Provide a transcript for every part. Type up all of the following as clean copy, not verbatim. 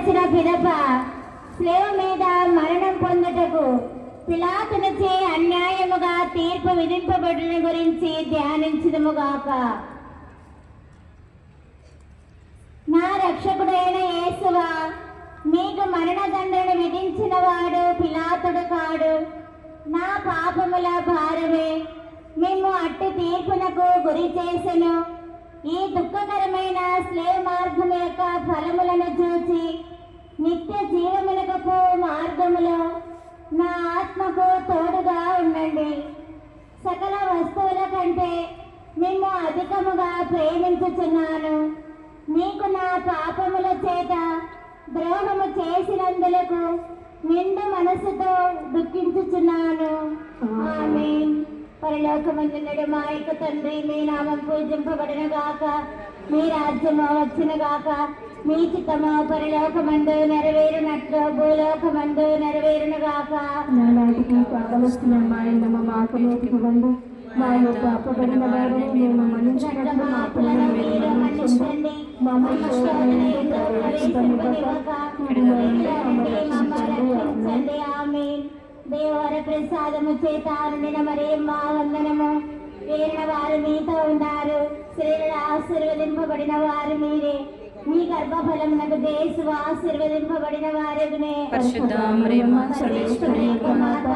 చేసిన పిదప స్లేవ మీద మరణం పొందుటకు పిలాతునిచే అన్యాయముగా తీర్పు విధింపబడిన గురించి ధ్యానించుదుముగాక. నా రక్షకుడైన యేసువా, మీకు మరణదండను విధించిన వాడు పిలాతుడు కాడు. నా పాపముల భారమే మేము అట్టి తీర్పునకు గురి చేసెను. ఈ దుఃఖకరమైన స్లేవ మార్గం యొక్క ఫలములను చూసి నిత్య జీవమునకు మార్గములో నా ఆత్మకు తోడుగా ఉండండి. సకల వస్తువుల కంటే మేము అధికముగా ప్రేమించుచున్నాను. మీకు నా పాపముల చేత ద్రోహము చేసినందులకు నిండు మనసుతో దుఃఖించుచున్నాను. ఆమేన్. పరలోకమందుండు మా యొక్క తండ్రి, మీ నామం పూజింపబడిన గాక, మీ రాజ్యము వచ్చిన గాక, మీ చిత్తము పరలోకమందు నెరవేరునట్లు భూలోకమందు నెరవేరును గాక. నాటికి కావలసిన మా ఇన్నమ మాకు నేర్చుకోండి. మా యొక్క అప్పబడిన వారిని మేము మన్నించినట్లు మా పిల్లలను మీరు మన్నించండి. ఆమేన్. దేవర ప్రసాదము చేత నిన్న మరి మా వందనము. వేరిన వారు మీతో ఉన్నారు, స్త్రీలలో ఆశీర్వదింపబడిన వారు మీరే. మీ గర్భఫలమునకు యేసు ఆశీర్వదింపబడిన వారెగునే. పరిశుద్ధ మరియమ్మ సర్వేశ్వరి యొక్క మాత,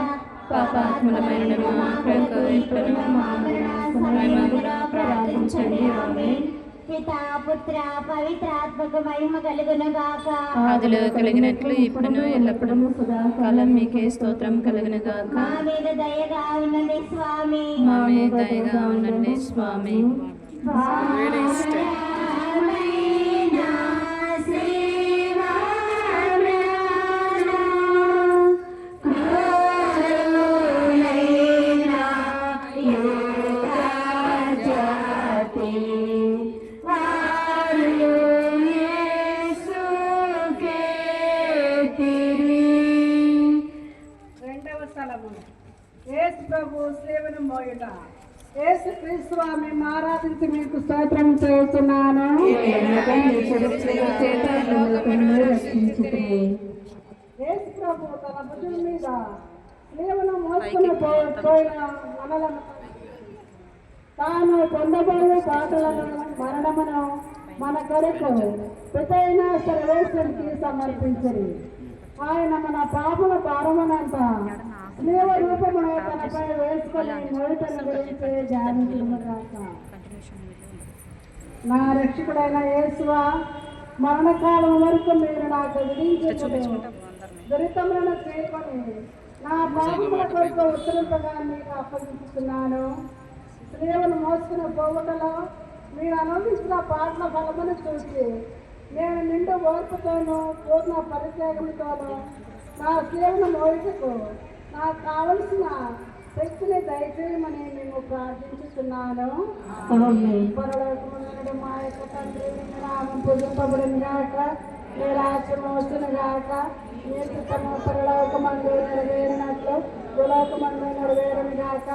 పాపాత్ములమైన మా కొరకు ఇప్పుడును మా మరణ సమయమందున ప్రార్థించండి. ఆమేన్. పితా పుత్ర పవిత్రాత్మకు మహిమ కలుగును గాక. ఆదిలో కలిగినట్లు ఇప్పుడును ఎల్లప్పుడూ సదాకాలం మీకే స్తోత్రం కలుగును గాక. మా మీద దయగా ఉండండి స్వామి. మా మీద దయగా ఉండండి స్వామి. యేసు ప్రభు సేవను మోయుట. యేసు క్రీస్తు స్వామి ఆరాధించి మీకు స్తోత్రం చేస్తున్నాను. యేసు ప్రభు తన భుజం మీద సేవను మోసుకుని పోయిన మనలను తాను పొందబోయే పాటలను మరణమును మన కొరకు పితైన సర్వేశ్వరునికి సమర్పించరు. ఆయన మన పాపల భారమునంతా స్నేహ రూపమును తనపై వేసుకొని మొదటను గురించి ధ్యానించుగాక. నా రక్షకుడైన యేసువా, మరణకాలం వరకు మీరు నాకు విధించిన దురితములను చేరుకొని నా పాపముల కొరకు ఉత్తరింపగా మీకు అప్పగించుతున్నాను. స్నేహను మోసుకున్న పోవుటలో మీరు అనుభవిస్తున్న పాటల ఫలమును చూసి నేను నిండు ఓర్పుతోనూ పూర్ణ పరిత్యాగంతోనూ నా సేవను మోయుటకు నాకు కావలసిన శక్తిని దయచేయమని మేము ప్రార్థించుతున్నాను. పరలోకమందుండు మా యొక్క తండ్రి, మీ నామం పూజింపబడును గాక, మీ రాజ్యం వచ్చును గాక, మీ చిత్తము పరలోకమందు నెరవేరినట్లు భూలోకమందు నెరవేరును గాక.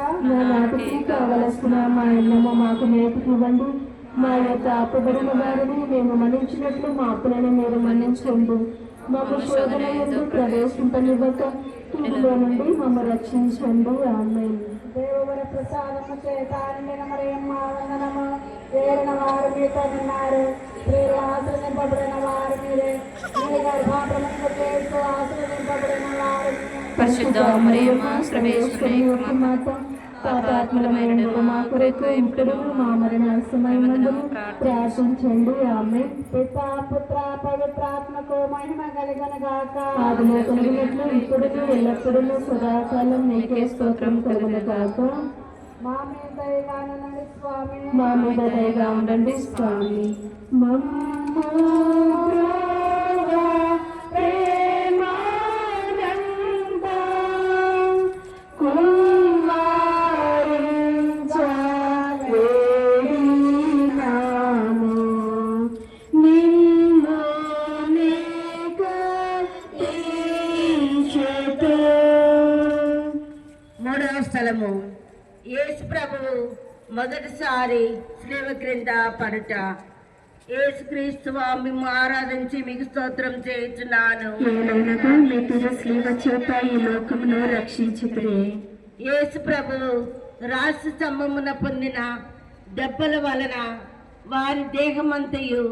నాటికి కావలసిన మా ఇన్నము మాకు నేర్చుకోండి. మా యొక్క అప్పబడిన వారిని మేము మన్నించినట్లు మా అప్పులను మీరు మన్నించండి. మాకు శోధన ఎందుకు ప్రవేశింపనివ్వక కీడులో నుండి మమ్మల్ని రక్షించండి. ఆమేన్. దేవువర ప్రసాదము చేత నిండిన మరియమ్మ వందనము. వేరిన వారు మీతో ఉన్నారు, స్త్రీలు ఆశ్రయింపబడిన వారు మీరే. మీ గర్భఫలమునకు యేసు ఆశ్రయింపబడిన వారు. పరిశుద్ధ మరియమ్మ సర్వేశ్వరి యొక్క మాత, పాపాత్ములమైన మా కొరకు ఇప్పుడు మా మరణ సమయమందున ప్రార్థించండి. ఆమేన్. పితా పుత్ర పవిత్రాత్మకు మహిమ కలుగును గాక. ఆదిలో కలిగినట్లు ఇప్పుడు ఎల్లప్పుడూ సదాకాలం నీకే స్తోత్రం కలుగును గాక. మా మీద దయగా ఉండండి స్వామి. మా మీద దయగా ఉండండి స్వామి. మూడవ స్థలము, యేసు ప్రభువు మొదటిసారి శిలువ క్రింద పడుట. యేసుక్రీస్తువా మిమ్ము ఆరాధించి మీకు స్తోత్రం చేయుచున్నాను. ఏలైనగా మీ తిరుస్లీవ చేత ఈ లోకమును రక్షించుదురే. యేసు ప్రభువు రాష్ట్ర స్తంభమున పొందిన దెబ్బల వలన వారి దేహమంతయు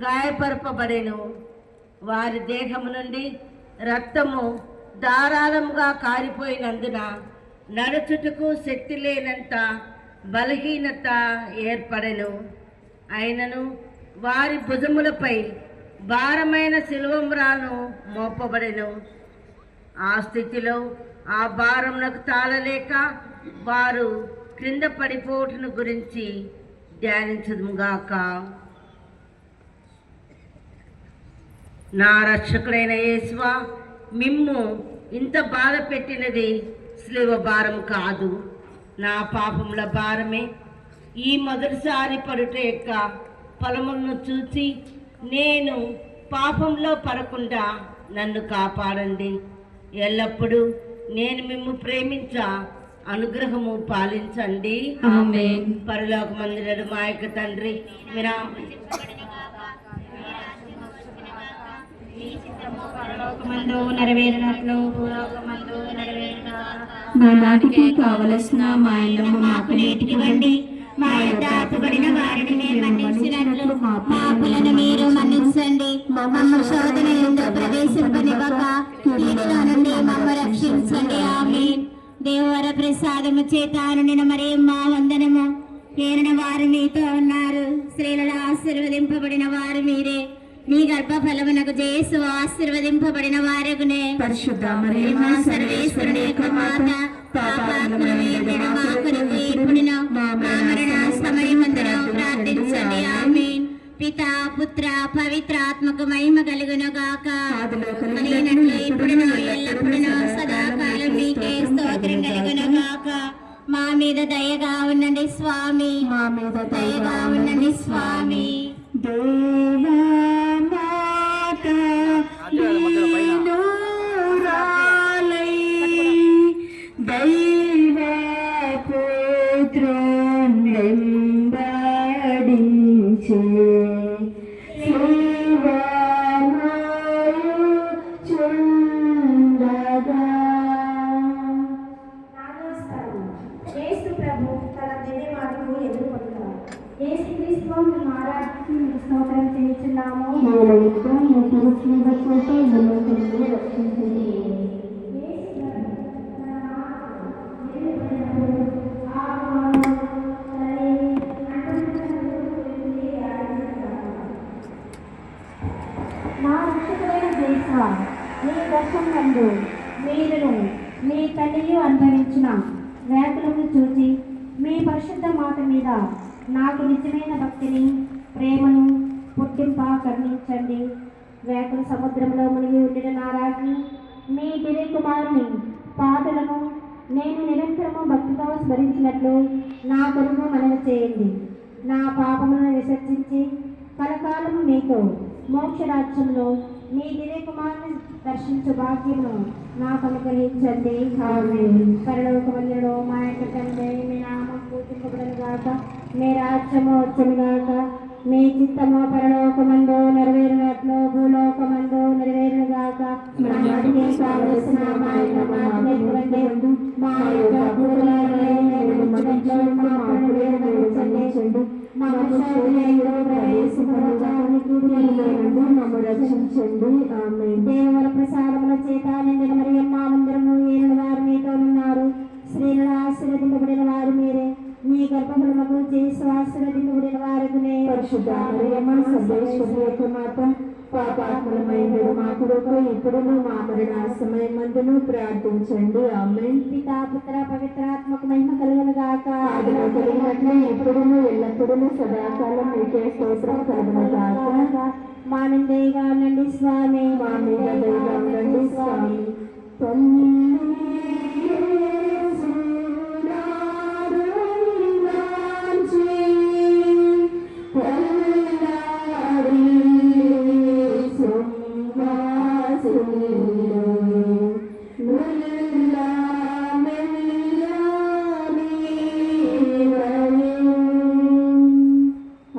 గాయపరపబడెను. వారి దేహము నుండి రక్తము ధారాళముగా కారిపోయినందున నడుచుటకు శక్తి లేనంత బలహీనత ఏర్పడెను. అయినను వారి భుజములపై భారమైన శిలువమ్రాను మోపబడెను. ఆ స్థితిలో ఆ భారమునకు తాళలేక వారు క్రింద పడిపోవటను గురించి ధ్యానించుదుముగాక. నా రక్షకుడైన యేసువా, మిమ్ము ఇంత బాధ పెట్టినది శిలువ భారం కాదు, నా పాపముల భారమే. ఈ మొదటిసారి పడుట యొక్క ఫలములను చూసి నేను పాపంలో పడకుండా నన్ను కాపాడండి. ఎల్లప్పుడూ నేను మిమ్ము ప్రేమించ అనుగ్రహము పాలించండి. ఆమేన్. పరలోకమందున మా యొక్క తండ్రి, మీరు నెరవేరినట్లు భూలోకమందు నెరవేరుగా. మా నాటికి కావలసిన మా అన్నము మాకు నేటికి ఇవ్వండి. మా యొద్ద అప్పుబడిన వారిని మేము మన్నించినట్లు మా పాపులను మీరు మన్నించండి. మమ్మ శోధన యందు ప్రవేశింపనివ్వక కీడులో నుండి మమ్మ రక్షించండి. ఆమేన్. దేవర ప్రసాదము చేత నిన్న మరియమ్మ వందనము. ఏలిన వారు మీతో ఉన్నారు, స్త్రీలలో ఆశీర్వదింపబడిన వారు మీరే. మీ గర్భఫలమునకు యేసు ఆశీర్వదింపబడిన వారగునే. పరిశుద్ధ మరియమ్మ సర్వేశ్వరుని యొక్క మాత, పాపాత్ముల మీద మా కొరకు ఇప్పుడును మా మరణ సమయమందును ప్రార్థించండి. ఆమేన్. పితా పుత్ర పవిత్రాత్మకు మహిమ కలుగును గాక. కలిగినట్లు ఇప్పుడును ఎల్లప్పుడును సదాకాలం మీకే స్తోత్రం కలుగును గాక. మా మీద దయగా ఉండండి స్వామి, మా మీద దయగా ఉండండి స్వామి. దేవా మాత నీనురాలై దైవ పుత్రున్ వెంబడించే శివనాయుచుండగా. యేసు ప్రభు తన దివ్య మాటకు ఎదుర్కొంటారు. యేసుక్రీస్తు మేము ఆరాధించి మీకు స్తోత్రం చేయించున్నాము. ఏలైనగా మీ తిరుస్లీవ చేత ఈ లోకమును రక్షించుదురే. నా రక్షకుడైన యేసువా, నీ దర్శనమందు మీరును మీ తల్లియు అనుభవించిన వేదనను చూసి మీ పరిశుద్ధ మాట మీద నాకు నిజమైన భక్తిని ప్రేమను పుట్టింప కరుణించండి. వేకుల సముద్రంలో మునిగి ఉండిన నారాజ్ని మీ దివ్య కుమారుని పాటలను నేను నిరంతరము భక్తితో స్మరించినట్లు నా కొరకు మనవి చేయండి. నా పాపములను విసర్జించి కలకాలము మీతో మోక్షరాజ్యంలో మీ దివ్య కుమారుని దర్శించు భాగ్యమును నాకు అనుగ్రహించండి. ఆమేన్. పరలోకమందులో మా యొక్క తండ్రి, మీ నామం పూజింపబడును గాక, మీ రాజ్యము వచ్చును గాక, మీ చిత్తము పరలోకమందు నెరవేరినట్లు భూలోకమందు నెరవేరును గాక. మా నాటికి కావలసిన మా అన్నము మాకు ఇవ్వండి. మా యొక్క అప్పులను మేము మన్నించున్నట్లు మా అప్పులను మన్నించండి. మా శోధనలో ప్రవేశింపనివ్వక మమ్ము రక్షించండి. ఆమేన్. దేవర ప్రసాదముల చేత నిండిన మరియమ్మ వందనము. ఏలిన వారు మీతో ఉన్నారు, స్త్రీలలో ఆశీర్వదింపబడిన వారు మీరే. మీ గర్భఫలమునకు యేసు ఆశీర్వదింపబడిన వారగునే. పరిశుద్ధ మరియమ్మ సర్వేశ్వరుని యొక్క మాత, పాపాత్ములమైన మా కొరకు ఇప్పుడును మా మరణ సమయమందును ప్రార్థించండి. ఆమేన్. పితా పుత్ర పవిత్రాత్మకు మహిమ కలుగును గాక. ఆదిలో కలిగినట్లు ఇప్పుడును ఎల్లప్పుడును సదాకాలం మీకే స్తోత్రం కలుగును గాక. మా మీద దయగా ఉండండి స్వామి, మా మీద దయగా ఉండండి స్వామి.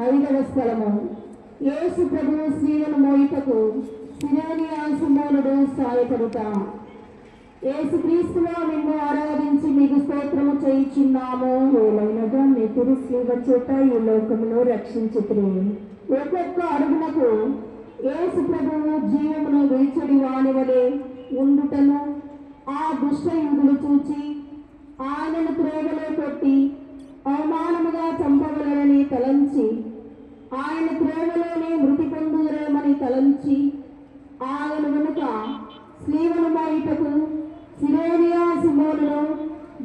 ఐదవ స్థలము సహాయపడుట. యేసుక్రీస్తులో నిన్ను ఆరాధించి మీకు స్తోత్రము చేయుచున్నాము. ఏలైనగా మీ తిరుస్లీవ చేత ఈ లోకమును రక్షించుతురు. ఒక్కొక్క అడుగునకు యేసు ప్రభువు జీవమును విడిచడి వానివలే ఉండుటను ఆ దుష్టయుగులు చూచి ఆయనను త్రోవలో కొట్టి అవమానముగా చంపవలనని తలంచి ఆయన త్రోవలోనే మృతి పొందుదరేమని తలంచి ఆయన వెనుక స్లీవను మాయుటకు సిరేనియా సిమోనును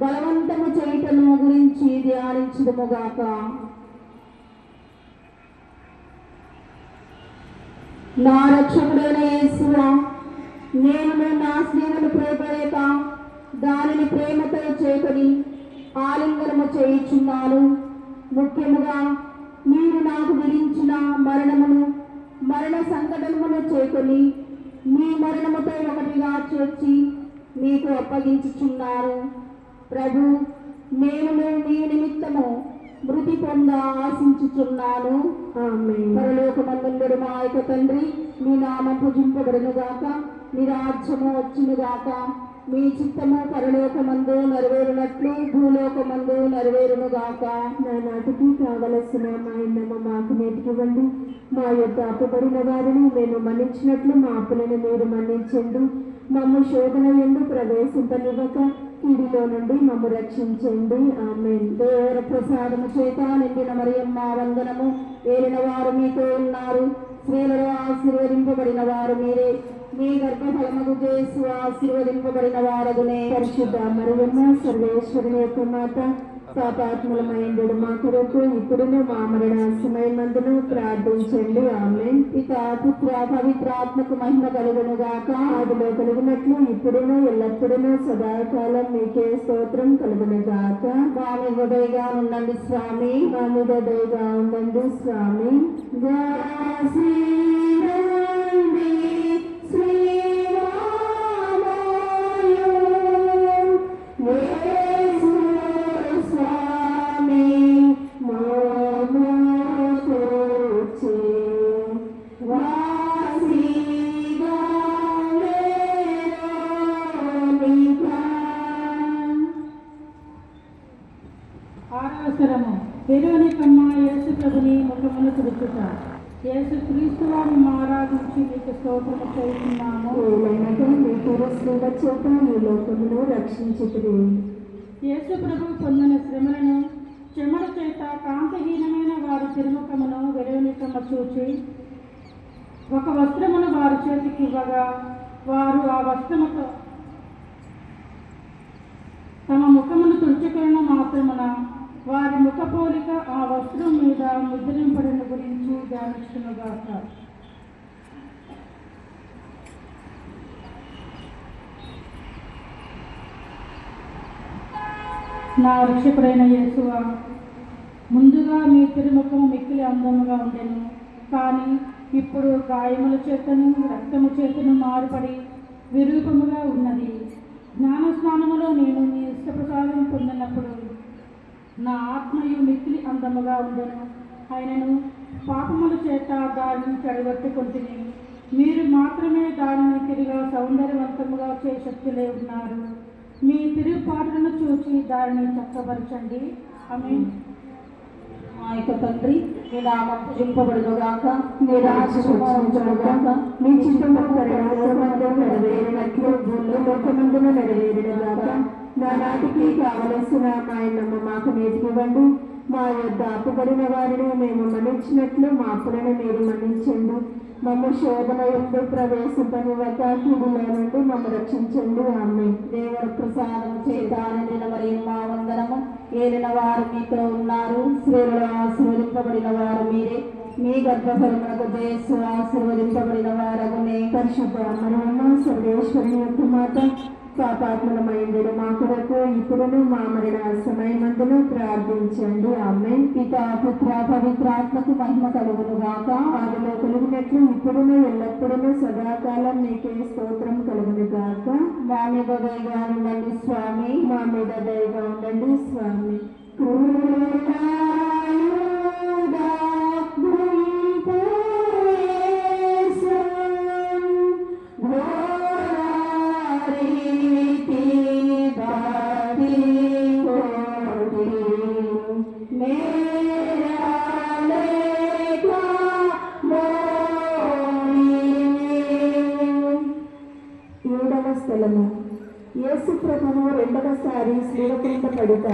బలవంతము చేయటను గురించి ధ్యానించుదుముగాక. నా రక్షకుడైన యేసువా, నేను నా స్నేహను ప్రేమలేక దానిని ప్రేమతో చేకొని ఆలింగనము చేయుచున్నాను. ముఖ్యముగా మీరు నాకు విధించిన మరణ సంఘటనమును చేకొని మీ మరణముతో ఒకటిగా చేర్చి మీకు అప్పగించుచున్నారు. ప్రభు, నేను మీ నిమిత్తము మృతి పొంద ఆశించుచున్నాను. పరలోకమందుండు మా యొక్క తండ్రి, మీ నామం పూజింపబడునుగాక, మీ రాజ్యము వచ్చునుగాక, మీ చిత్తము పరలోకమందు నెరవేరునట్లు భూలోకమందు నెరవేరునుగాక. నా నాటికి కావలసిన మా ఇన్నము మాకు నేటికివ్వండి. మా యొక్క అప్పుబడిన వారిని మేము మన్నించినట్లు మా అప్పులను మీరు మన్నించండి. మమ్ము శోధన యందు ప్రవేశింపనివ్వక కీడిలో నుండి మమ్ము రక్షించండి. ఆమేన్. దేవర ప్రసాదము చేత నిండిన మరియమ్మ వందనము. ఏలిన వారు మీతో ఉన్నారు. స్త్రీలలో ఆశీర్వదింపబడిన వారు మీరే. మీ గర్భఫలముగు యేసు ఆశీర్వదింపబడిన వారగునే. పరిశుద్ధ మరియమ్మ సర్వేశ్వరుని యొక్క మాత, పాపాత్ములమైండు మా కొరకు ఇప్పుడును మా మరణ సమయమందును ప్రార్థించండి. ఆమేన్. పితా పుత్ర పవిత్రాత్మకు మహిమ కలుగును గాక. ఆదిలో కలుగునట్లు ఇప్పుడును ఎల్లప్పుడూ సదాకాలం మీకే స్తోత్రం కలుగును గాక. మా మీద దయగా ఉండండి స్వామి, మా మీద దయగా ఉండండి స్వామి. ఆరావసరము వెరోనికమ్మ యేసు ప్రభుని ముఖమును తుడుచుట. యేసు క్రీస్తు వారిని ఆరాధించి మీకు స్తోత్రము చేస్తున్నాము. ఈ లోకమును రక్షించుతురు. యేసు ప్రభు పొందిన శ్రమలను చెమట చేత కాంతిహీనమైన వారి తిరుముఖమును వెరోనికమ్మ చూచి ఒక వస్త్రమును వారి చేతికి ఇవ్వగా వారు ఆ వస్త్రముతో తమ ముఖమును తుడుచుకున్న మాత్రమున వారి ముఖపోలిక ఆ వస్త్రం మీద ముద్రింపడిన గురించి ధ్యానిస్తున్నగాక. నా రక్షకుడైన యేసువా, ముందుగా మీ తిరుముఖము మిక్కిలి అందముగా ఉండెను, కానీ ఇప్పుడు గాయముల చేతను రక్తము చేతను మారుపడి విరూపముగా ఉన్నది. జ్ఞానస్నానములో నేను మీ ఇష్టప్రసాదం పొందినప్పుడు నా ఆత్మయు మిక్కిలి అందముగా ఉండెను. ఆయనను పాపముల చేత దానిని చెడగొట్టుకుంటుని మీరు మాత్రమే దానిని తిరిగా సౌందర్యవంతముగా చే శక్తులే ఉన్నారు. మీ తిరుగుపాటులను చూచి దానిని చక్కబరచండి. ఆమేన్. మా యొక్క తండ్రి, మీ నామం పూజింపబడునుగాక, మీ రాజ్యము వచ్చునుగాక, మీ చిత్తము పరలోకమందు నెరవేరినట్లు భూలోకమందును నెరవేరునుగాక. నా నాటికి కావలసిన మా ఇన్నము మాకు నేటికివ్వండి. మా యొద్ద అప్పుబడిన వారిని మేము మన్నించినట్లు మా అప్పులను మీరు మన్నించండి. మమ్ము శోధన యందు ప్రవేశింపనివ్వక కీడులో నుండి మమ్ము రక్షించండి. ఆమేన్. దేవర ప్రసాదం చేత నిండిన మరియమ్మ వందనము. ఏలిన వారు మీతో ఉన్నారు. స్త్రీలలో ఆశీర్వదింపబడిన వారు మీరే. మీ గర్భఫలమునకు యేసు ఆశీర్వదింపబడిన వారగునే. పరిశుద్ధ మరియమ్మ సర్వేశ్వరుని యొక్క మాత, పాపాత్ములమైండు మా కొరకు ఇప్పుడును మా మరణ సమయమందును ప్రార్థించండి. ఆమేన్. పితా పుత్ర పవిత్రాత్మకు మహిమ కలుగును గాక. ఆదిలో కలుగునట్లు ఇప్పుడును ఎల్లప్పుడూ సదాకాలం మీకే స్తోత్రం కలుగును గాక. మా మీద దయగా ఉండండి స్వామి, మా మీద దయగా ఉండండి స్వామి. ఘోర స్థలము. యేసు ప్రభువు రెండవసారి శిలువ క్రింద పడుట.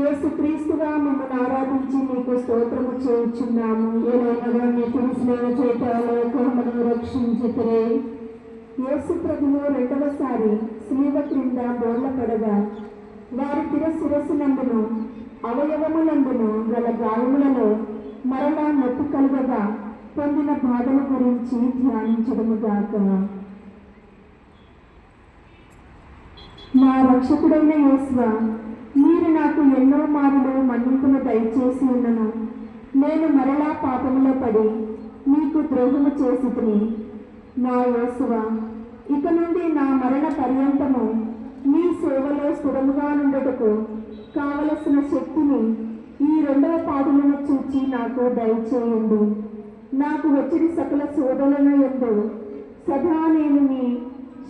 యేసు క్రీస్తుగా మిమ్మల్ని ఆరాధించి మీకు స్తోత్రము చేయుచున్నాము. ఏలైనగా మీ తెలిసిన చేత లోకమును రక్షించుతురే. యేసు ప్రభువు రెండవసారి శిలువ క్రింద బోర్ల పడగా వారి శిరస్సునందును అవయవములందును గల గాయములలో మరలా నొప్పి కలుగగా పొందిన బాధల గురించి ధ్యానించడముగాక. నా రక్షకుడైన యేసువా, మీరు నాకు ఎన్నో మారులు మన్నింపును దయచేసి ఉన్నను. నేను మరలా పాపములో పడి మీకు ద్రోహము చేసితిని. నా యేసువా, ఇక నుండి నా మరణ పర్యంతము మీ సేవలో స్థిరముగా నుండుటకు కావలసిన శక్తిని ఈ రెండవ పాదులను చూచి నాకు దయచేయండి. నాకు వచ్చిన సకల శోధనల యందు సదా నేను మీ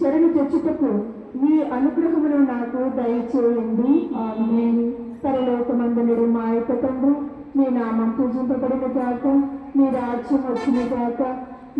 శరణు తెచ్చుటకు మీ అనుగ్రహమును నాకు దయచేయండి. ఆమేన్. పరలోకమందునుడు మా యొక్క తండ్రి, మీ నామం పూజింపబడిన గాక, మీ రాజ్యం వచ్చిన గాక,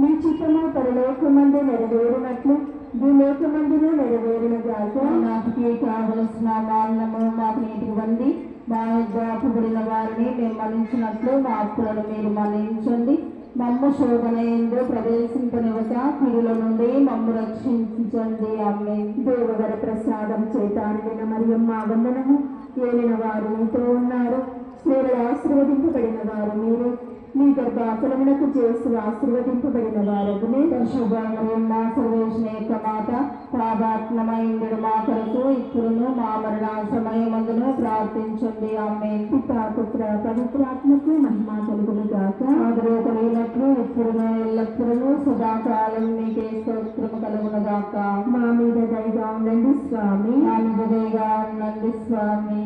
మీ చిత్తము పరలోకమందు నెరవేరినట్లు భూలోకమందును నెరవేరిన గాక. నాటికి కావలసిన మానము మాకు ఇవ్వండి. మా దాపబడిన వారిని మేము మన్నించినట్లు మా అప్పులను మీరు మన్నించండి. మమ్ము శోధన ఎందు ప్రవేశింపనివ్వక కీడుల నుండి మమ్ము రక్షించండి. ఆమేన్. దేవవర ప్రసాదం చేత నిండిన మరియమ్మ వందనము. ఏలిన వారు మీతో ఉన్నారు. స్త్రీలు ఆశీర్వదింపబడిన వారు మీరు. మీ గర్భఫలమునకు చేసి ఆశీర్వదింపబడిన వారగునే. పరిశుద్ధ మరియమ్మ సర్వేశ్వరుని యొక్క మాత, పాపాత్మమైండు మా కొరకు ఇప్పుడును మా మరణ సమయమందును ప్రార్థించండి. ఆమేన్. పితా పుత్ర పవిత్రాత్మకు మహిమ కలుగును గాక. ఆదిలో కలిగినట్లు ఇప్పుడును ఎల్లప్పుడూ సదాకాలం మీకే స్తోత్రము కలుగును గాక. మా మీద దయగా ఉండండి స్వామి. మా మీద దయగా ఉండండి స్వామి.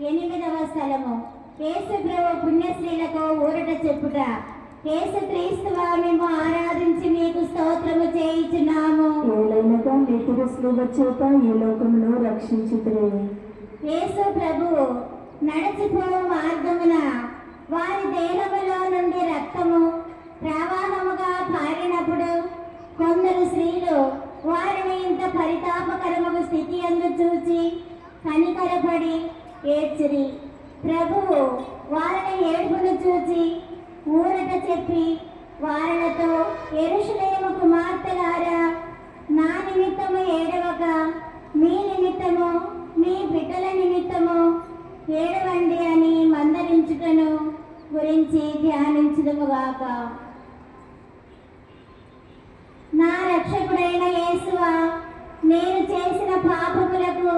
ఎనిమిదవ స్థలము. యేసు ప్రభు పుణ్యశ్రీలకు ఊరట చెప్పుట. యేసు క్రీస్తువా, మేము ఆరాధించి మీకు స్తోత్రము చేయుచున్నాము. ఏలైనగా మీ శిలువ చేత ఈ లోకమును రక్షించుతురే. యేసు ప్రభువు నడిచిపో మార్గమున వారి దేహములో నుండి రక్తము ప్రవాహముగా పారినప్పుడు కొందరు స్త్రీలు వారిని ఇంత పరితాపకరముగు స్థితి యందు చూచి కనికరపడి ఏడ్చిరి. ప్రభువు వారిని ఏడుపును చూచి ఊరట చెప్పి వారితో, యెరూషలేము కుమార్తెలారా, నా నిమిత్తము ఏడవక మీ నిమిత్తము మీ బిడ్డల నిమిత్తము ఏడవండి అని మందలించుటను గురించి ధ్యానించుదుముగాక. నా రక్షకుడైన యేసువా, నేను చేసిన పాపములకు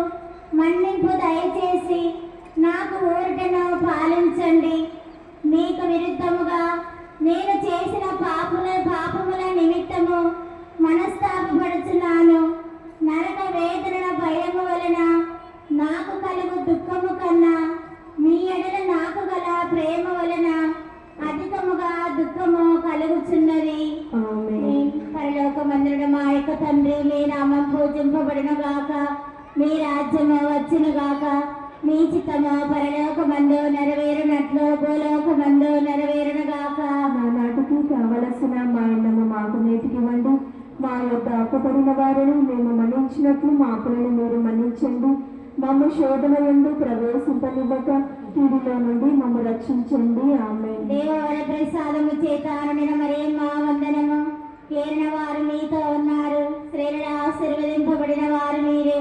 మన్నింపు దయచేసి నాకు ఊరటను పాలించండి. మీకు విరుద్ధముగా నేను చేసిన పాపముల నిమిత్తము మనస్తాపపడుచున్నాను. నరక వేదన భయము వలన నాకు కలుగు దుఃఖము కన్నా మీ ఎడల నాకు గల ప్రేమ వలన అధికముగా దుఃఖము కలుగుచున్నది. ఆమేన్. పరలోకమందుడు మా యొక్క తండ్రి, మీ నామం పూజింపబడిన గాక, మీ రాజ్యము వచ్చును గాక, మీ చిత్తము పరలోకమందు నెరవేరునట్లు భూలోకమందు నెరవేరును గాక. మా నాటికి కావలసిన మా అన్నము మాకు నేటికివ్వండి. మా యొక్క అప్పుపడిన వారిని మేము మన్నించినట్లు మా అప్పులను మీరు మన్నించండి. మమ్మ శోధన యందు ప్రవేశింపనివ్వక కీడులో నుండి మమ్మ రక్షించండి. ఆమేన్. దేవవర ప్రసాదము చేత నిండిన మరియమ్మ వందనము. ఏలిన వారు మీతో ఉన్నారు. స్త్రీలలో ఆశీర్వదింపబడిన వారు మీరే.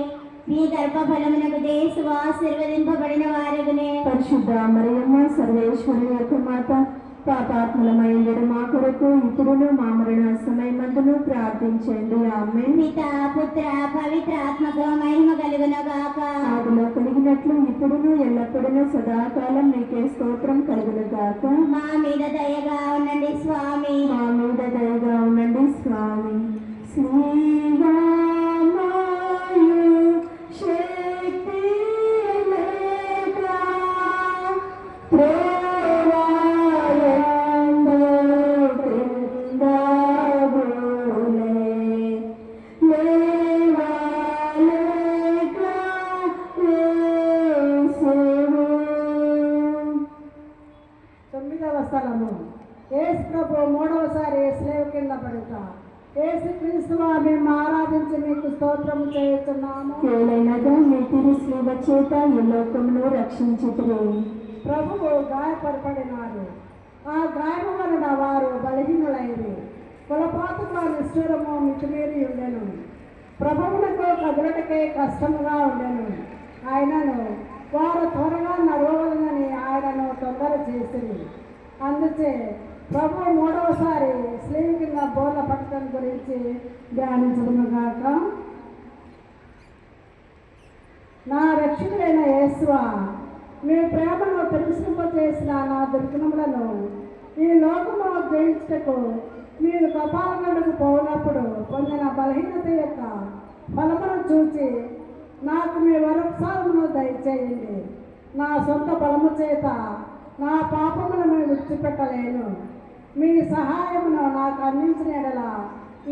మీ గర్భఫలమునకు యేసు ఆశీర్వదింపబడిన వారగునే. పరిశుద్ధ మరియమ్మ సర్వేశ్వరుని యొక్క మాత, పాపాత్ములమైన మా కొరకు ఇప్పుడును మా మరణ సమయమందును ప్రార్థించండి. ఆమేన్. పితా పుత్ర పవిత్రాత్మకు మహిమ కలుగును గాక. ఆదిలో కలిగినట్లు ఇప్పుడును ఎల్లప్పుడూ సదాకాలం మీకే స్తోత్రం కలుగును గాక. మా మీద దయగా ఉండండి స్వామి. మా మీద దయగా ఉండండి స్వామి. శ్రీరామాయు శక్తి లేక స్థలము. యేసు ప్రభు మూడవసారి స్లేవ్ కింద పడుట. యేసు క్రీస్తువా మేము ఆరాధించి మీకు స్తోత్రం చేస్తున్నాము. కేవలనగా మీ తిరు శ్రీవ చేత ఈ లోకమును రక్షించుటకు ప్రభువు గాయపడబడినారు. ఆ గాయము వలన వారు బలహీనులైరి. కులపాతకు నిష్ఠూరము మితిమీరి ఉండెను. ప్రభువునకు కదులటకే కష్టముగా ఉండెను. ఆయనను వారు త్వరగా నడవవలనని ఆయనను తొందర చేసింది. అందుచే ప్రభు మూడవసారి స్లీవ్ కింద బోర్ల పట్టడం గురించి ధ్యానించదుగాక. నా రక్షకుడైన యేసువా, మీ ప్రేమను తెలుసుంపచేసిన నా దుర్గుణములను ఈ లోకము జయించుటకు మీరు కపాలగడకు పోయినప్పుడు పొందిన బలహీనత యొక్క ఫలమును చూచి నాకు మీ వరప్రసాదమును దయచేయండి. నా సొంత బలము చేత నా పాపములను విడిచిపెట్టలేను. మీ సహాయమును నాకు అందించిన ఎడల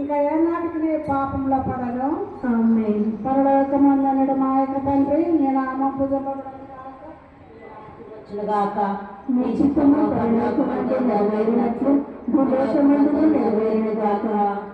ఇంకా ఏనాటికి నీ పాపంలో పడను. ఆమేన్. పరలోకమందున్న మా యొక్క తండ్రి, నీ నామం గాక. మీ చిత్తము పరలోకమందు నెరవేరినట్లు భూలోకమందును నెరవేరునుగాక.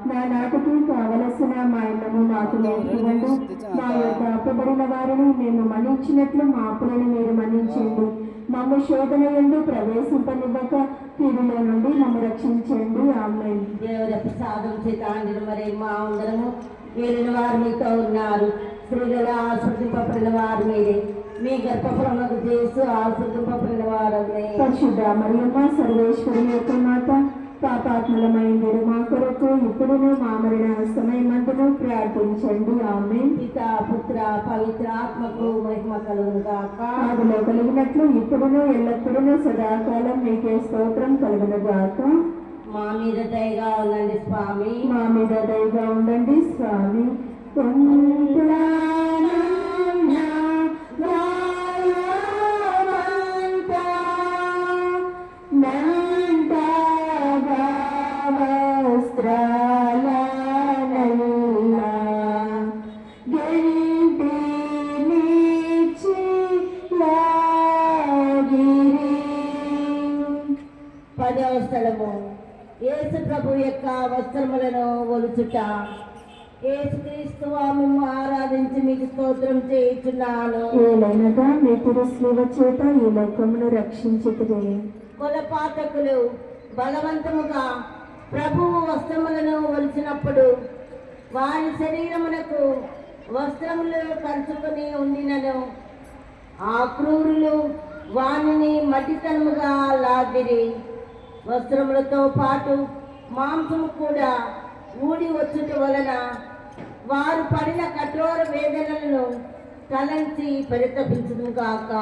నా నాటికి కావలసిన మా అన్నము మాకు నేర్పివ్వండి. మా యొక్క అప్పబడిన వారిని మేము మన్నించినట్లు మా అప్పులను మీరు మన్నించండి. మమ్మ శోధన యందు ప్రవేశింపనివ్వక కీడులో నుండి మమ్మ రక్షించండి. ఆమేన్. దేవుని ప్రసాదం చేత మరి మా అందరము వీరిన వారు మీతో ఉన్నారు. స్త్రీలలో ఆశ్రదింపబడిన వారు మీరే. మీ గర్భఫలములకు చేస్తూ ఆశ్రదింపబడిన వారు. పరిశుద్ధ మరియమ్మ సర్వేశ్వరి యొక్క మాత, పాపాత్మలమైంది మా కొరకు ఇప్పుడును మా మరణ సమయమందును ప్రార్థించండి. ఆమేన్. పిత పుత్ర పవిత్ర ఆత్మకు మహిమ కలుగును గాక. ఆదిలో కలిగినట్లు ఇప్పుడును ఎల్లప్పుడూ సదాకాలం మీకే స్తోత్రం కలుగును గాక. మా మీద దయగా ఉండండి స్వామి. మా మీద దయగా ఉండండి స్వామి. పదవ స్థలము యేసు ప్రభు యొక్క వస్త్రములను ఒలుచుట. యేసుక్రీస్తు మిమ్ము ఆరాధించి మీకు స్తోత్రం చేయుచున్నాను. ఏలైనగా మీ తిరు శ్రీవ చేత ఈ లోకమును రక్షించుటకు కులపాతకులు బలవంతముగా ప్రభువు వస్త్రములను ఒలిచినప్పుడు వారి శరీరమునకు వస్త్రములు కలుచుకొని ఉండినను ఆ క్రూరులు వానిని మట్టితనముగా లాగిరి. వస్త్రములతో పాటు మాంసము కూడా ఊడి వచ్చుట వలన వారు పడిన కఠోర వేదనలను తలంచి పరితపించును గాక.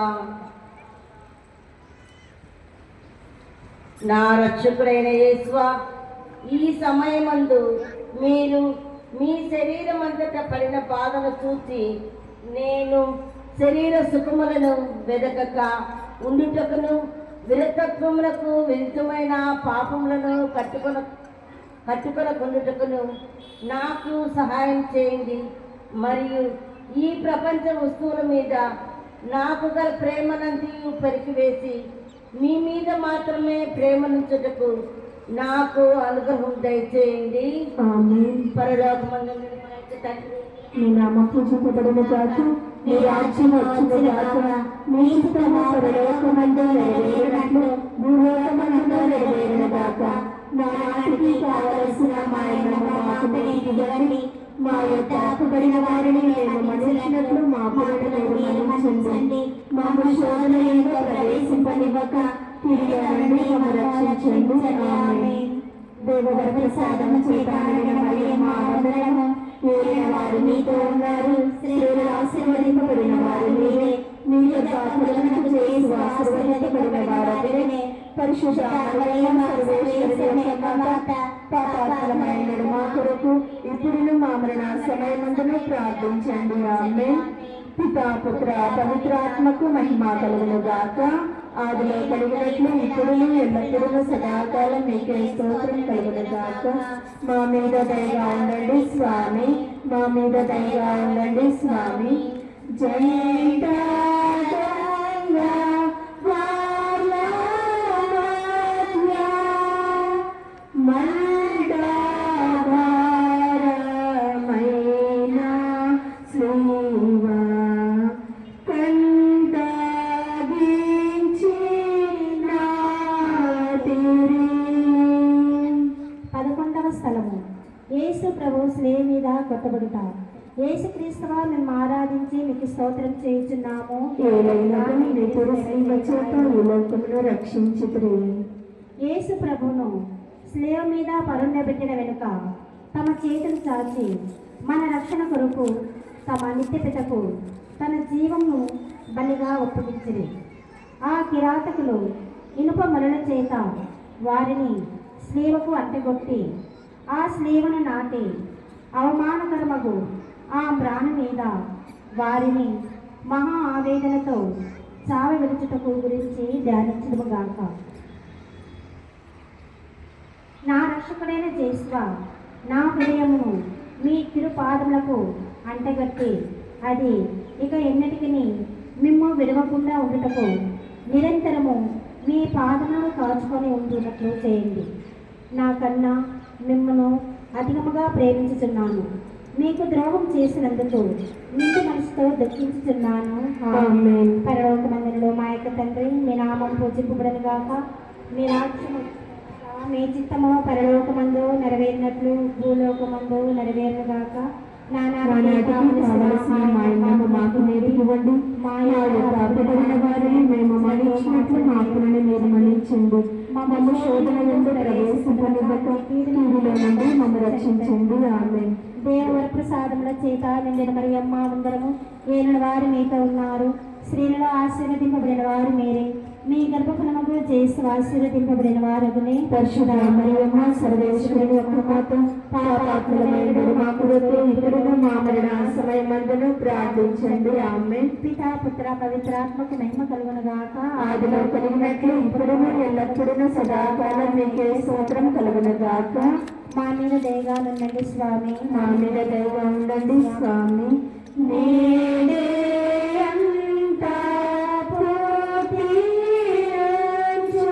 నా రక్షకుడైన యేసువా, ఈ సమయమందు మీరు మీ శరీరం అంతటా పడిన బాధను చూసి నేను శరీర సుఖములను వెదకక ఉండుటకును విరతత్వములకు విరుద్ధమైన పాపములను కట్టుకొనకుండుటకును నాకు సహాయం చేయండి. మరియు ఈ ప్రపంచ వస్తువుల మీద నాకు గల ప్రేమనంతయు పెరికివేసి మీ మీద మాత్రమే ప్రేమనుంచుటకు నాకు అనుగ్రహం దయచేయండి. ఆమేన్. పరలోకమందున్న మా యొక్క తండ్రి, మీ నామం పూజింపబడును గాక. మీ రాజ్యం వచ్చును గాక. మీ చిత్తము పరలోకమందు నెరవేరినట్లు భూలోకమందు నెరవేరును గాక. నా నాటికి కావలసిన మా అన్నము మాకు నేర్పివ్వండి. మా యొక్క అప్పబడిన వారిని మేము మన్నించినట్లు మా అప్పులను మీరు మన్నించండి. మమ్ము శోధన యందు ప్రవేశింపనివ్వక కీడులో నుండి మమ్ము రక్షించండి. ఆమేన్. దేవవర ప్రసాదము చేత నిండిన మరియమ్మ వందనము. ఏలిన వారు మీతో ఉన్నారు. స్త్రీలు ఆశీర్వదింపబడిన వారు మీరే. మీ యొక్క ఫలమును చేసి ఆశీర్వదింపబడిన వారే. పరిశుద్ధ మరియమ్మ సర్వేశ్వరి యొక్క మాత, పాపాత్మలమైన మా కొరకు ఇప్పుడును మా మరణ సమయమందును ప్రార్థించండి. ఆమేన్. పితా పుత్ర పవిత్రాత్మకు మహిమ కలుగును గాక. ఆదిలో కలిగినట్లు ఇప్పుడును ఎల్లప్పుడూ సదాకాలం మీకే స్తోత్రం కలుగును గాక. మా మీద దయగా ఉండండి స్వామి. మా మీద దయగా ఉండండి స్వామి. జై గంగా వార్లమాత కొత్తబడుట. యేసుక్రీస్తువా మేము ఆరాధించి మీకు స్తోత్రం చేయుచున్నాము. ఏలైనగా మీ పురుషుల చేత ఈ లోకమును రక్షించుదురు. యేసు ప్రభువును స్లేవ మీద పరుండబెట్టిన వెనుక తమ చేతులు చాచి మన రక్షణ కొరకు తమ నిత్యపితకు తన జీవమును బలిగా ఒప్పగించిరి. ఆ కిరాతకులు ఇనుప మలుల చేత వారిని స్లేవకు అంటగొట్టి ఆ స్లేవను నాటి అవమానకరమగు ఆ మ్రాణి మీద వారిని మహా ఆవేదనతో చావ విడుచుటకు గురించి ధ్యానించదుగాక. నా రక్షకుడైన యేసువా, నా హృదయమును మీ తిరుపాదములకు అంటగట్టి అది ఇక ఎన్నటికి మిమ్ము విడవకుండా ఉండుటకు నిరంతరము మీ పాదములను కాచుకొని ఉంటున్నట్లు చేయండి. నాకన్నా మిమ్మను అధికముగా ప్రేమించుచున్నాను. మీకు ద్రోహం చేసినందుకు మీకు మనసుతో దుఃఖించుచున్నాను. ఆమేన్. పరలోక మందిరంలో మా యొక్క తండ్రి, మీ నామం పూజింపబడను గాక. మీ రాజ్యము మీ చిత్తము పరలోకమందు నెరవేరినట్లు భూలోకమందు నెరవేరును గాక. నానాటికి కావలసిన మా అన్నము మాకు నేర్పివ్వండి. మా యొక్క అప్పుబడిన వారిని మేము మన్నించినట్లు మా అప్పులను మీరు మన్నించండి. మమ్మ శోధన నుండి ప్రవేశింపనివ్వక కీడులో నుండి మమ్మ రక్షించండి. ఆమేన్. దేవర ప్రసాదముల చేత నిండిన మరియమ్మ వందనము. ఏలిన వారు మీతో ఉన్నారు. స్త్రీలలో ఆశీర్వదింపబడిన వారు మీరే. మీ గర్భఫలముకు యేసు ఆశీర్వదింపబడిన వారగునే. పరిశుద్ధ మరియమ్మ సర్వేశ్వరుని యొక్క మాత, పాపాత్ములమైన మా కొరకు ఇప్పుడును మా మరణ సమయమందును ప్రార్థించండి. ఆమేన్. పితా పుత్ర పవిత్రాత్మకు మహిమ కలుగును గాక. ఆదిలో కలిగినట్లు ఇప్పుడును ఎల్లప్పుడూ సదాకాలం మీకే స్తోత్రం కలుగును గాక. మా మీద దయగా ఉండండి స్వామి. మా మీద దయగా ఉండండి స్వామి. నేడే అంతా పూర్తి అంచు,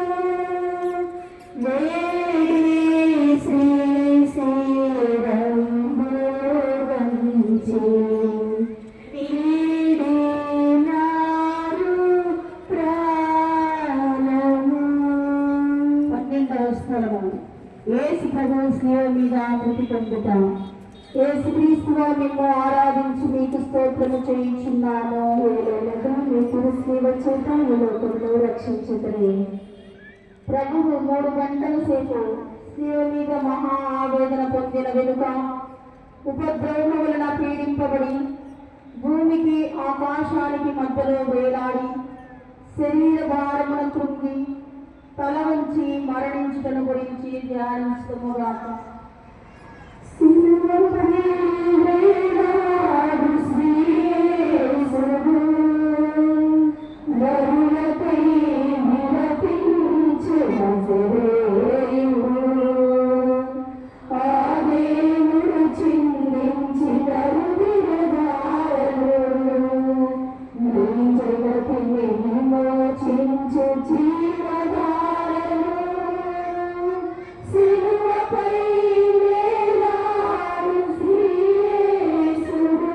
వేడి శ్రీ శ్రీరంభు వంచి, వీడి నారు ప్రాణము. 12వ స్థలము యేసు ప్రభు శిలువ మీద మృతి పొందుట. యేసుక్రీస్తువా మేము ఆరాధించి మీకు స్తోత్రము చేయించున్నాము. ఏలైనగా మీ పురుషుల చేత ఈ లోకమును రక్షించుదురు. ప్రభువు 3 గంటల సేపు శిలువ మీద మహా ఆవేదన పొందిన వెనుక ఉపద్రవముల వలన పీడింపబడి భూమికి ఆకాశానికి మధ్యలో వేలాడి శరీర భారమున కృంగి తల వంచి మరణించుటను గురించి ధ్యానించముగాక. సిలువపై వేలాడు శ్రీ యేసువు, నరులపై విలపించు నజరేయుడు. ఆ దేవుడు చిందించిన రుధిరధారలు నీ జగతిని విమోచించు జీవధారలు. సిలువపై వేలాడు శ్రీ యేసువు.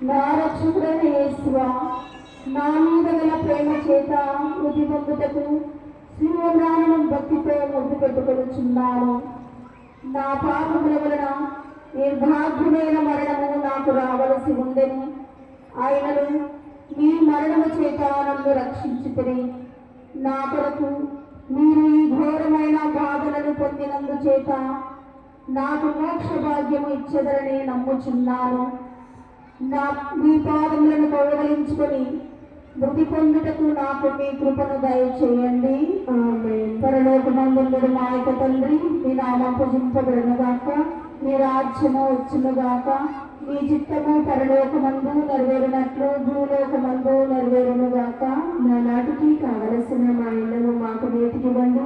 నా రక్షకుడైన యేసువా, నా మీద గల ప్రేమ చేత మృతి పొందుటకు శిలువను భక్తితో ముద్దు పెట్టుకొనుచున్నాను. నా పాపముల వలన నిర్భాగ్యమైన మరణము నాకు రావలసి ఉండెను. ఆయనను మీ మరణము చేత నన్ను రక్షించుతిరి. నా కొరకు మీరు ఈ ఘోరమైన బాధలను పొందినందు చేత నాకు మోక్ష భాగ్యము ఇచ్చెదరని నమ్ముచున్నాను. మీ పాదములను కౌగలించుకొని మృతి పొందుటకు నాకు మీ కృపను దయచేయండి. ఆమేన్. పరలోకమందుండు మా యొక్క తండ్రి, మీ నామం పూజింపబడును గాక. మీ రాజ్యము వచ్చును గాక. మీ చిత్తము పరలోకమందు నెరవేరినట్లు భూలోకమందు నెరవేరును గాక. నానాటికి కావలసిన మా అన్నము మాకు నేర్పివ్వండి.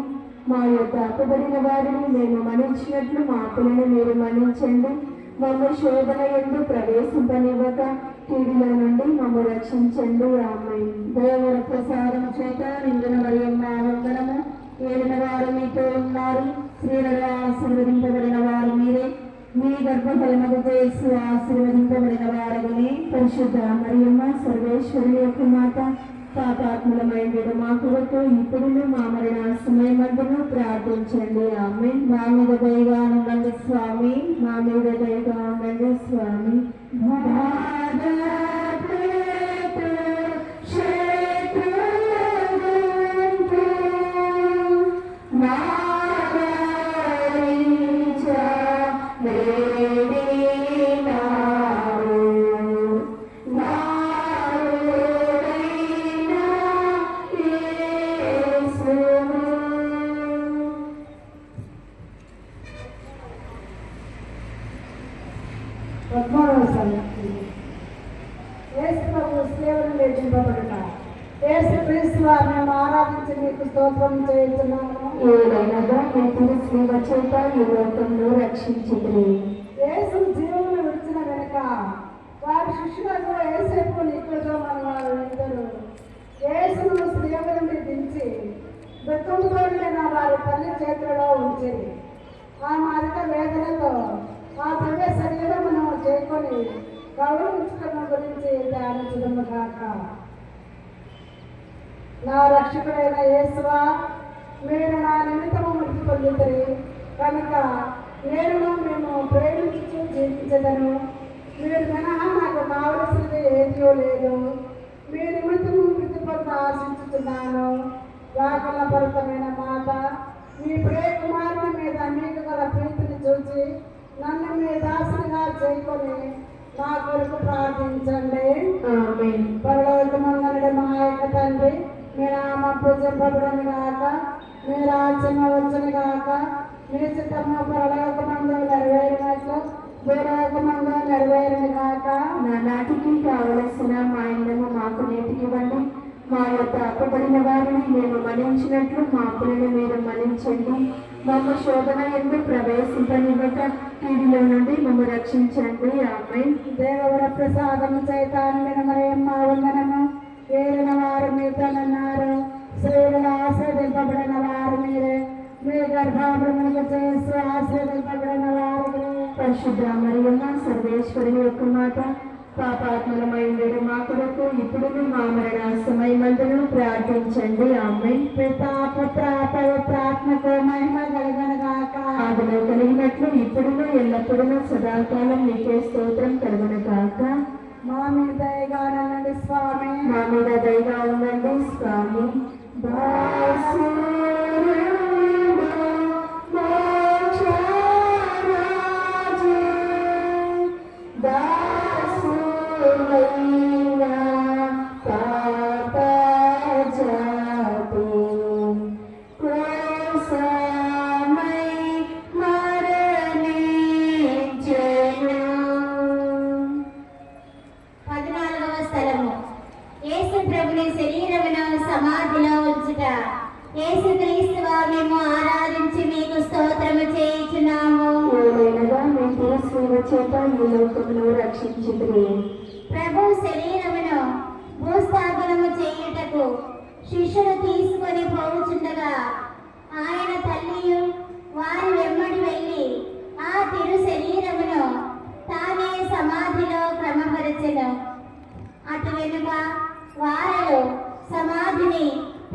మా యొక్క అప్పుబడిన వారిని మేము మన్నించినట్లు మా అప్పులను మీరు మన్నించండి. మమ్మ శోధన యందు ప్రవేశింపనివ్వక కీడుల నుండి మమ్మ రక్షించండి. ఆమేన్. దేవర ప్రసాదము చేత నిండిన మరియమ్మ వందనము. ఏలిన వారు మీతో ఉన్నారు. స్త్రీలలో ఆశీర్వదింపబడిన వారు మీరే. మీ గర్భఫలముకు యేసు ఆశీర్వదింపబడిన వారగునే. పరిశుద్ధ మరియమ్మ సర్వేశ్వరుని యొక్క మాత, పాపాత్ములమైన మా కొరకు ఇప్పుడును మా మరణ సమయమందును ప్రార్థించండి. ఆమేన్. మా మీద దయగా ఉండండి స్వామి, మా మీద దయగా ఉండండి స్వామి. యేసుక్రీస్తు వారిని మేము ఆరాధించి మీకు స్తోత్రం చేస్తున్నాము. ఏదైనగా మీ తిరుస్లీవ చేత ఈ లోకంలో రక్షించింది. యేసు జీవమును విడిచిన వెనుక వారి శిష్యులకు యేసేపు నిక్కుజోమని వారు ఇద్దరు యేసును స్త్రీల నుండి దించి దుఃఖంతో నిండిన వారి తల్లి చేతులలో ఉంచింది. ఆమె అధిక వేదనతో ఆ దివ్య శరీరమును చేకొని గౌరవించడం గురించి ధ్యానించడము కాక. నా రక్షకుడైన యేసువా, మీరు నా నిమిత్తము మృతి పొందింది కనుక నేను మేము ప్రేమించు జీవించదను. మీరు మినహా నాకు కావలసినది ఏదియో లేదు. మీ నిమిత్తము మృతి పొంద ఆశించుతున్నాను. రాకల భరితమైన మాత, మీ ప్రియ కుమారుని మీద మీకు గల ప్రీతిని చూసి నన్ను మీ దాసునిగా చేసుకొని నా కొరకు ప్రార్థించండి. పరలోకమందున మా యొక్క తండ్రి, మీ నామం పూజింపబడును గాక, మీ రాజ్యం వచ్చును గాక, మీ చిత్తము పరలోకమందు నెరవేరినట్లు భూలోకమందు నెరవేరును గాక. నా నాటికి కావలసిన మా ఇళ్ళను మాకు నేటికివ్వండి. మా యొక్క అప్పబడిన వారిని మేము మన్నించినట్లు మా అప్పులను మీరు మన్నించండి. మమ్మ శోధన ఎందు ప్రవేశింపనివ్వక కీడులో నుండి మమ్మ రక్షించండి. ఆమేన్. దేవవర ప్రసాదము చైతాన్య మరియమ్మ వందనము. ఏలిన వారు మీతోనన్నారు, స్త్రీలలో ఆశీర్వదింపబడిన వారు మీరే, మీ గర్భాభ్రమణకు చేసి ఆశీర్వదింపబడిన వారు. పరిశుద్ధ మరియమ్మ సర్వేశ్వరుని యొక్క మాట, పాపాత్మలమైన మా కొరకు ఇప్పుడు మా మరణ సమయమందును ప్రార్థించండి. ఆమేన్. పితా పుత్ర పవిత్రాత్మకు మహిమ కలుగునుగాక. ఆదిలో కలిగినట్లు ఇప్పుడును ఎల్లప్పుడూ సదాకాలం నీకే స్తోత్రం కలుగునుగాక. మా మీద దయగా ఉండండి స్వామి, మా మీద దయగా ఉండండి స్వామి. ఆరాధించి మీకు స్తోత్రము చేయుచున్నాము. చేత ఈ లోకమును రక్షించుదురు. ప్రభు శరీరమును భూస్థాపనము చేయుటకు శిష్యులు తీసుకొని పోవుచుండగా ఆయన తల్లియు వారి వెంబడి వెళ్ళి ఆ తిరు శరీరమును తానే సమాధిలో క్రమపరచెను. అటు వెనుక వారలు సమాధిని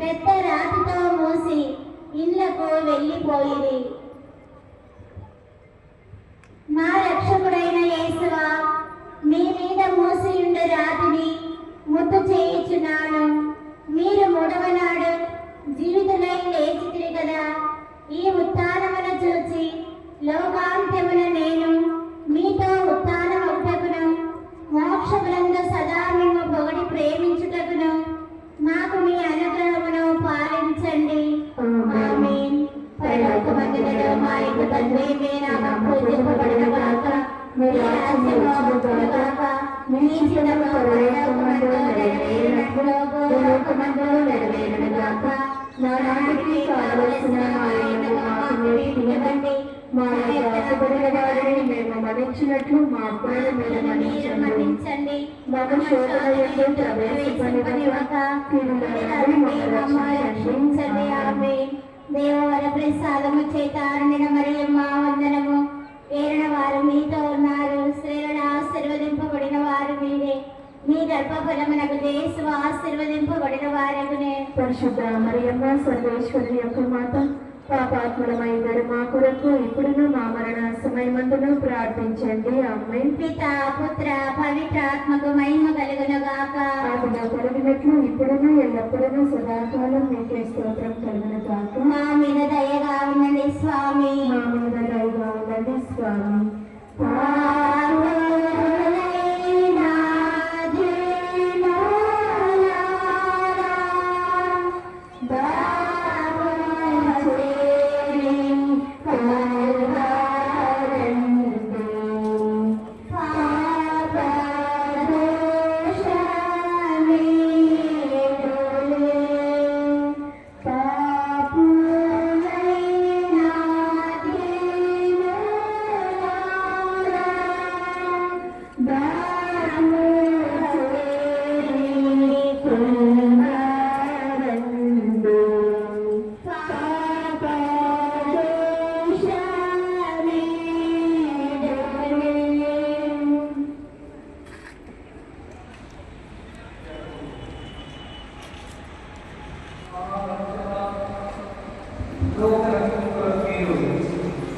పెద్ద రాతితో మూసి ఇళ్లకు వెళ్ళిపోయిరి. నా రక్షకుడైన యేసువా, మీ మీద మూసియుండు రాతిని ముద్దు చేయుచున్నాను. మీరు మూడవనాడు జీవితులై లేచితిరి కదా. ఈ ఉత్థానమును చూచి లోకాంత్యమున నేను మీతో ఉత్థానమగుటకును మోక్షములందు సదా మిమ్ము పొగడి ప్రేమించుటకును నాకు మీ అనుగ్రహమును పాలించండి. ఆమేన్. పరలోకమందున మా యొక్క తండ్రి, మీ నామం పూజింపబడునుగాక, మీ రాజ్యము వచ్చునుగాక, మీ చిత్తము పరలోకమందు నెరవేరినట్లు భూలోకమందు నెరవేరునుగాక. నానాటికి కావలసిన మా ఇళ్ళను మాకు నేటికివ్వండి. మా యొక్క అప్పుబడిన వారిని మేము మన్నించినట్లు మా అప్పులను మీరు మన్నించండి. మమ్మ శోధన యందు ప్రవేశింపనివ్వక కీడులో నుండి మమ్ము రక్షించండి. ఆమేన్. దేవవర ప్రసాదము చేతారుణిన మరియమ్మ వందనము. ఏలిన వారు మీతో ఉన్నారు, స్త్రీలను ఆశీర్వదింపబడిన వారు మీరే. మీ గర్భఫలమునకు యేసు ఆశీర్వదింపబడిన ఆశీర్వదింపబడిన వారగునే. పరిశుద్ధ మరియమ్మ సర్వేశ్వరి యొక్క మాత, పాపాత్ములమైన మా కొరకు ఇప్పుడును మా మరణ సమయమందును ప్రార్థించండి. ఆమేన్. పిత పుత్ర పవిత్రాత్మకు మహిమ కలుగును గాక. ఆదిలో కలిగినట్లు ఇప్పుడును ఎల్లప్పుడూ సదాకాలం మీకే స్తోత్రం కలుగును గాక. మా మీద దయగా ఉండండి స్వామి. మా మీద దయగా ఉండండి స్వామి. పాపులైన జనులారా, దయచేసి కరుణించండి. పాపదోషమీయులే, పాపులైన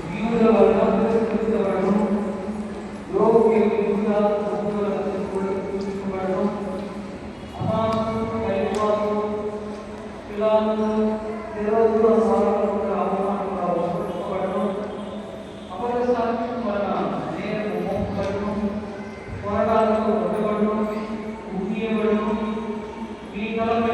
దీనులారా, దయచేసి కరుణించండి. పోరాటాలను మీ